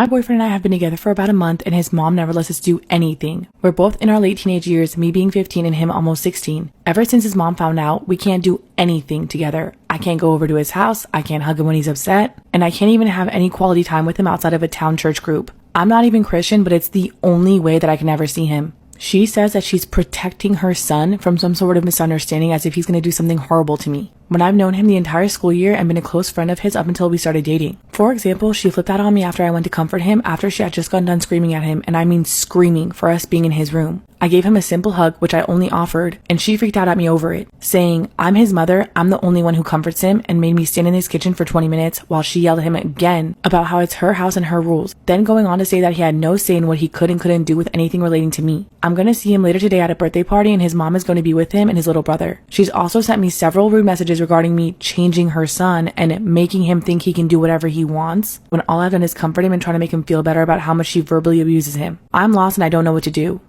My boyfriend and I have been together for about a month and his mom never lets us do anything. We're both in our late teenage years, me being 15 and him almost 16. Ever since his mom found out, we can't do anything together. I can't go over to his house, I can't hug him when he's upset, and I can't even have any quality time with him outside of a town church group. I'm not even Christian, but it's the only way that I can ever see him. She says that she's protecting her son from some sort of misunderstanding as if he's going to do something horrible to me, when I've known him the entire school year and been a close friend of his up until we started dating. For example, she flipped out on me after I went to comfort him after she had just gotten done screaming at him, and I mean screaming, for us being in his room. I gave him a simple hug, which I only offered, and she freaked out at me over it, saying, I'm his mother, I'm the only one who comforts him, and made me stand in his kitchen for 20 minutes while she yelled at him again about how it's her house and her rules, then going on to say that he had no say in what he could and couldn't do with anything relating to me. I'm gonna see him later today at a birthday party and his mom is going to be with him and his little brother. She's also sent me several rude messages regarding me changing her son and making him think he can do whatever he wants, when all I've done is comfort him and try to make him feel better about how much she verbally abuses him. I'm lost and I don't know what to do.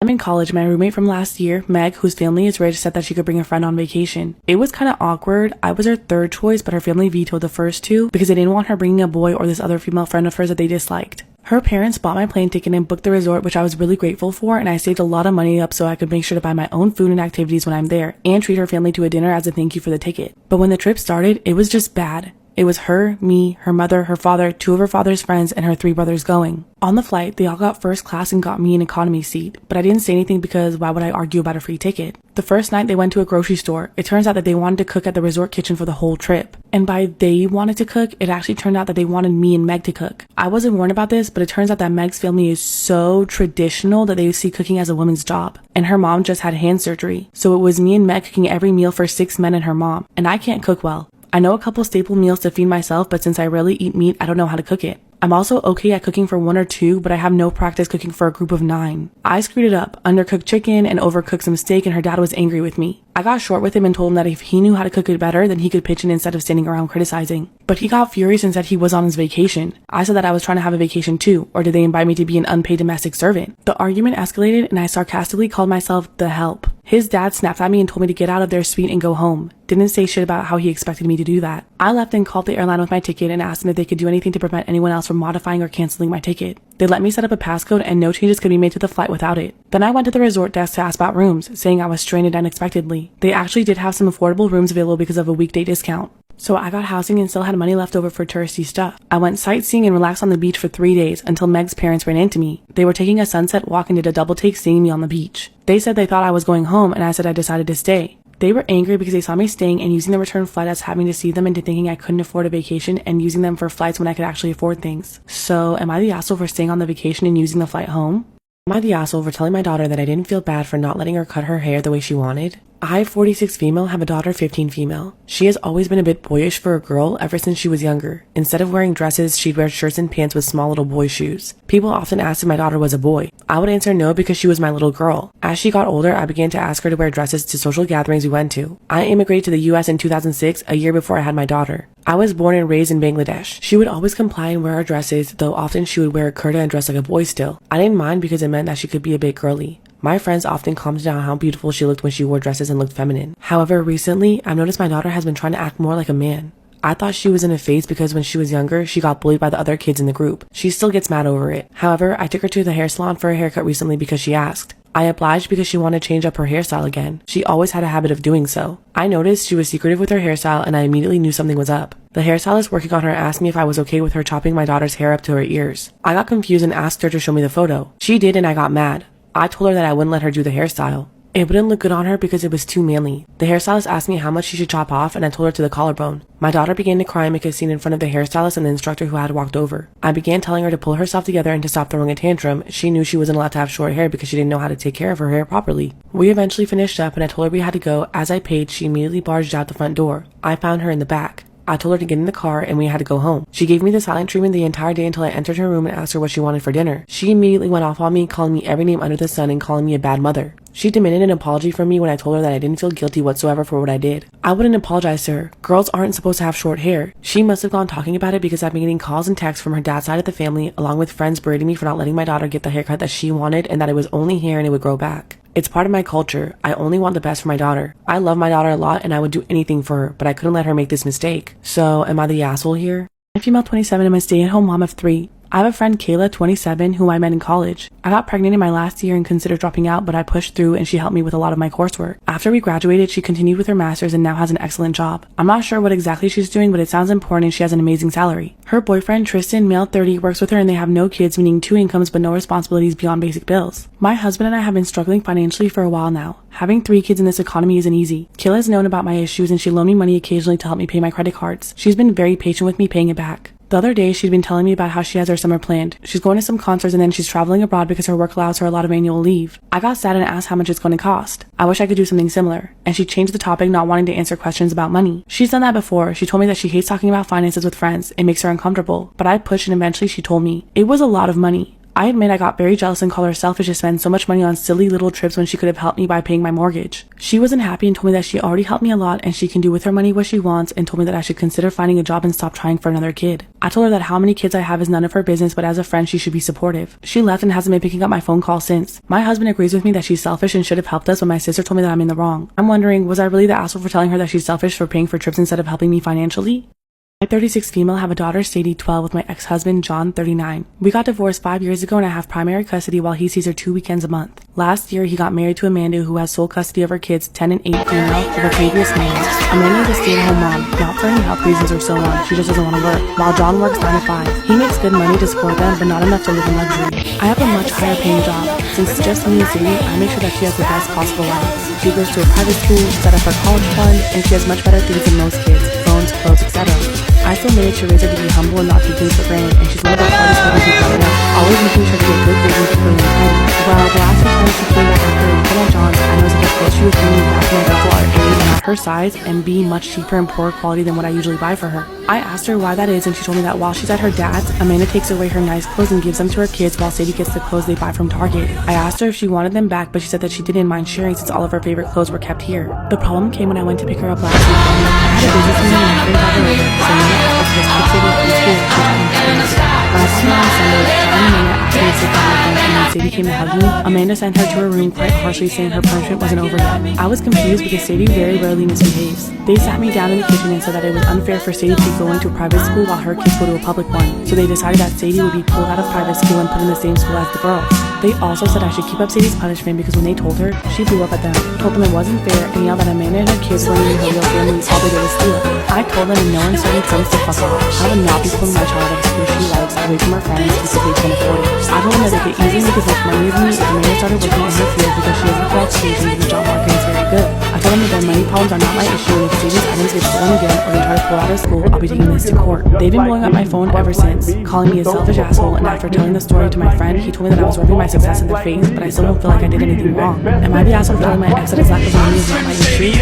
I'm in college. My roommate from last year, Meg, whose family is rich, said that she could bring a friend on vacation. It was kind of awkward. I was her third choice, but her family vetoed the first two because they didn't want her bringing a boy or this other female friend of hers that they disliked. Her parents bought my plane ticket and booked the resort, which I was really grateful for, and I saved a lot of money up so I could make sure to buy my own food and activities when I'm there and treat her family to a dinner as a thank you for the ticket. But when the trip started, it was just bad. It was her, me, her mother, her father, two of her father's friends, and her 3 brothers going. On the flight, they all got first class and got me an economy seat, but I didn't say anything because why would I argue about a free ticket? The first night they went to a grocery store. It turns out that they wanted to cook at the resort kitchen for the whole trip. And by they wanted to cook, it actually turned out that they wanted me and Meg to cook. I wasn't warned about this, but it turns out that Meg's family is so traditional that they see cooking as a woman's job. And her mom just had hand surgery. So it was me and Meg cooking every meal for 6 men and her mom. And I can't cook well. I know a couple staple meals to feed myself, but since I rarely eat meat, I don't know how to cook it. I'm also okay at cooking for 1 or 2, but I have no practice cooking for a group of 9. I screwed it up, undercooked chicken and overcooked some steak, and her dad was angry with me. I got short with him and told him that if he knew how to cook it better, then he could pitch in instead of standing around criticizing. But he got furious and said he was on his vacation. I said that I was trying to have a vacation too, or did they invite me to be an unpaid domestic servant? The argument escalated and I sarcastically called myself the help. His dad snapped at me and told me to get out of their suite and go home. Didn't say shit about how he expected me to do that. I left and called the airline with my ticket and asked them if they could do anything to prevent anyone else from modifying or canceling my ticket. They let me set up a passcode and no changes could be made to the flight without it. Then I went to the resort desk to ask about rooms, saying I was stranded unexpectedly. They actually did have some affordable rooms available because of a weekday discount. So I got housing and still had money left over for touristy stuff. I went sightseeing and relaxed on the beach for 3 days until Meg's parents ran into me. They were taking a sunset walk and did a double take seeing me on the beach. They said they thought I was going home and I said I decided to stay. They were angry because they saw me staying and using the return flight as having to see them into thinking I couldn't afford a vacation and using them for flights when I could actually afford things. So am I the asshole for staying on the vacation and using the flight home? Am I the asshole for telling my daughter that I didn't feel bad for not letting her cut her hair the way she wanted? I, 46 female, have a daughter 15 female. She has always been a bit boyish for a girl ever since she was younger. Instead of wearing dresses, she'd wear shirts and pants with small little boy shoes. People often asked if my daughter was a boy. I would answer no because she was my little girl. As she got older, I began to ask her to wear dresses to social gatherings we went to. I immigrated to the US in 2006, a year before I had my daughter. I was born and raised in Bangladesh. She would always comply and wear our dresses, though often she would wear a kurta and dress like a boy still. I didn't mind because it meant that she could be a bit girly. My friends often commented on how beautiful she looked when she wore dresses and looked feminine. However, recently, I've noticed my daughter has been trying to act more like a man. I thought she was in a phase because when she was younger, she got bullied by the other kids in the group. She still gets mad over it. However, I took her to the hair salon for a haircut recently because she asked. I obliged because she wanted to change up her hairstyle again. She always had a habit of doing so. I noticed she was secretive with her hairstyle and I immediately knew something was up. The hairstylist working on her asked me if I was okay with her chopping my daughter's hair up to her ears. I got confused and asked her to show me the photo. She did and I got mad. I told her that I wouldn't let her do the hairstyle. It wouldn't look good on her because it was too manly. The hairstylist asked me how much she should chop off and I told her to the collarbone. My daughter began to cry and make a scene in front of the hairstylist and the instructor who had walked over. I began telling her to pull herself together and to stop throwing a tantrum. She knew she wasn't allowed to have short hair because she didn't know how to take care of her hair properly. We eventually finished up and I told her we had to go. As I paid, she immediately barged out the front door. I found her in the back. I told her to get in the car and we had to go home. She gave me the silent treatment the entire day until I entered her room and asked her what she wanted for dinner. She immediately went off on me, calling me every name under the sun and calling me a bad mother. She demanded an apology from me when I told her that I didn't feel guilty whatsoever for what I did. I wouldn't apologize to her. Girls aren't supposed to have short hair. She must have gone talking about it because I've been getting calls and texts from her dad's side of the family, along with friends berating me for not letting my daughter get the haircut that she wanted and that it was only hair and it would grow back. It's part of my culture. I only want the best for my daughter. I love my daughter a lot and I would do anything for her, but I couldn't let her make this mistake. So, am I the asshole here? I'm female 27 and I'm a stay-at-home mom of 3. I have a friend, Kayla, 27, whom I met in college. I got pregnant in my last year and considered dropping out, but I pushed through and she helped me with a lot of my coursework. After we graduated, she continued with her master's and now has an excellent job. I'm not sure what exactly she's doing, but it sounds important and she has an amazing salary. Her boyfriend, Tristan, male 30, works with her and they have no kids, meaning 2 incomes but no responsibilities beyond basic bills. My husband and I have been struggling financially for a while now. Having 3 kids in this economy isn't easy. Kayla has known about my issues and she loaned me money occasionally to help me pay my credit cards. She's been very patient with me paying it back. The other day, she'd been telling me about how she has her summer planned. She's going to some concerts and then she's traveling abroad because her work allows her a lot of annual leave. I got sad and asked how much it's going to cost. I wish I could do something similar. And she changed the topic, not wanting to answer questions about money. She's done that before. She told me that she hates talking about finances with friends. It makes her uncomfortable. But I pushed and eventually she told me. It was a lot of money. I admit I got very jealous and called her selfish to spend so much money on silly little trips when she could have helped me by paying my mortgage. She wasn't happy and told me that she already helped me a lot and she can do with her money what she wants, and told me that I should consider finding a job and stop trying for another kid. I told her that how many kids I have is none of her business, but as a friend she should be supportive. She left and hasn't been picking up my phone call since. My husband agrees with me that she's selfish and should have helped us, but my sister told me that I'm in the wrong. I'm wondering, was I really the asshole for telling her that she's selfish for paying for trips instead of helping me financially? I, 36 female, have a daughter, Sadie, 12, with my ex-husband, John, 39. We got divorced 5 years ago and I have primary custody while he sees her 2 weekends a month. Last year, he got married to Amanda, who has sole custody of her kids, 10 and 8 female, of a previous marriage. Amanda is a stay-at-home mom, not for any health reasons or so on, she just doesn't want to work, while John works 9 to 5. He makes good money to support them, but not enough to live in luxury. I have a much higher paying job. Since it's just me and Sadie, I make sure that she has the best possible life. She goes to a private school, set up her college fund, and she has much better things than most kids, phones, clothes, etc. I still manage to raise her to be humble and not take things for granted, and she's one of the hardest living people I know, always making sure to get good grades and keep her in tidy. Well, the last few times she came back after a weekend at John's, I noticed that the clothes she was bringing back to my couple are A, not her size, and B, much cheaper and poorer quality than what I usually buy for her. I asked her why that is, and she told me that while she's at her dad's, Amanda takes away her nice clothes and gives them to her kids while Sadie gets the clothes they buy from Target. I asked her if she wanted them back, but she said that she didn't mind sharing since all of her favorite clothes were kept here. The problem came when I went to pick her up last week. I had a business meeting and I couldn't drive her over, so Amanda asked us to just keep Sadie at preschool, which I didn't. Last night on Sunday, John and Amanda asked me to sit down with them, and when Sadie came to hug me, Amanda sent her to her room quite harshly, saying her punishment wasn't over yet. I was confused because Sadie very rarely misbehaves. They sat me down in the kitchen and said that it was unfair for Sadie to go into a private school while her kids go to a public one, so they decided that Sadie would be pulled out of private school and put in the same school as the girls. They also said I should keep up Sadie's punishment because when they told her, she blew up at them, told them it wasn't fair, and yelled that Amanda and her kids weren't even her real family, all they did was steal. I told them in no uncertain terms to fuck off. I would not be pulling my child out of school she likes away from her friends because they can't afford it. I told them that they could easily make as much money as me if Amanda started working in her field because she has the qualifications and the job market is very good. I told them that their money problems are not my issue, and if Sadie's items get stolen again or they try to pull out of school, I'll be taking this to court. They've been blowing up my phone ever since, calling me a selfish asshole, and after telling the story to my friend, he told me that I was rubbing my success in their face, but I still don't feel like I did anything wrong. Am I the asshole for telling my ex that his lack of money is not my issue?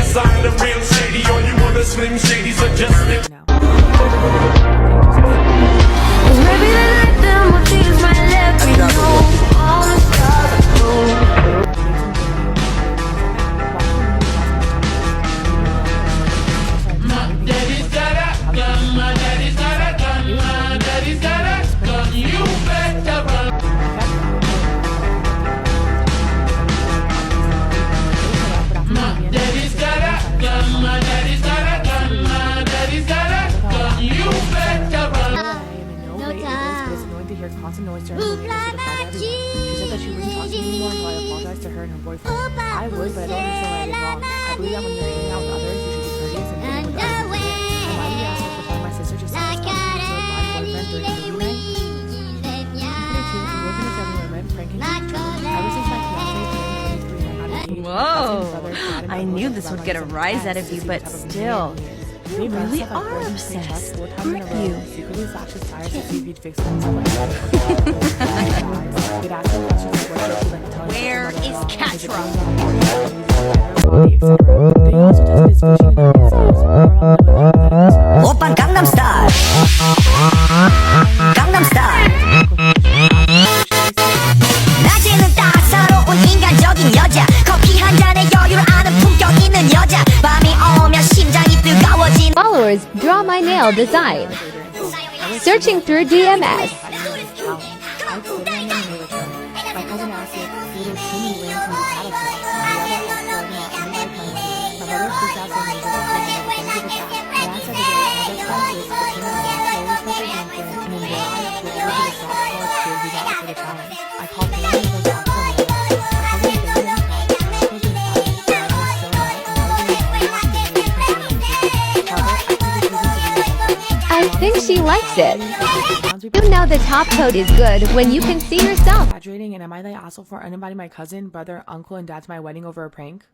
Constant noise during her meetings. She said that she wouldn't talk to me anymore until I apologized to her and her boyfriend. I would, but I don't understand why I did wrong. I believe that when you're hanging out with others, you should be courteous and good with others. And why do you ask her for telling my sister to stop talking to my boyfriend during the movie night? You could have too, and working with every woman, pranking each other. Ever since my fiance turned 23 and I got engaged, whoa! I knew this would get a rise out of you, but still. You really are obsessed, aren't you? Where is Katra? 오빤 강남스타일 강남스타일 낮에는 따사로운 인간적인 여자 커피 한 잔에 여유를 아는 품격 있는 여자 밤이 오면 심장이 뜨거워진 Followers draw my nail design. Searching through DMS. think she likes it. You know the top coat is good when you can see yourself. Exaggerating, and am I the asshole for uninviting my cousin, brother, uncle, and dad to my wedding over a prank?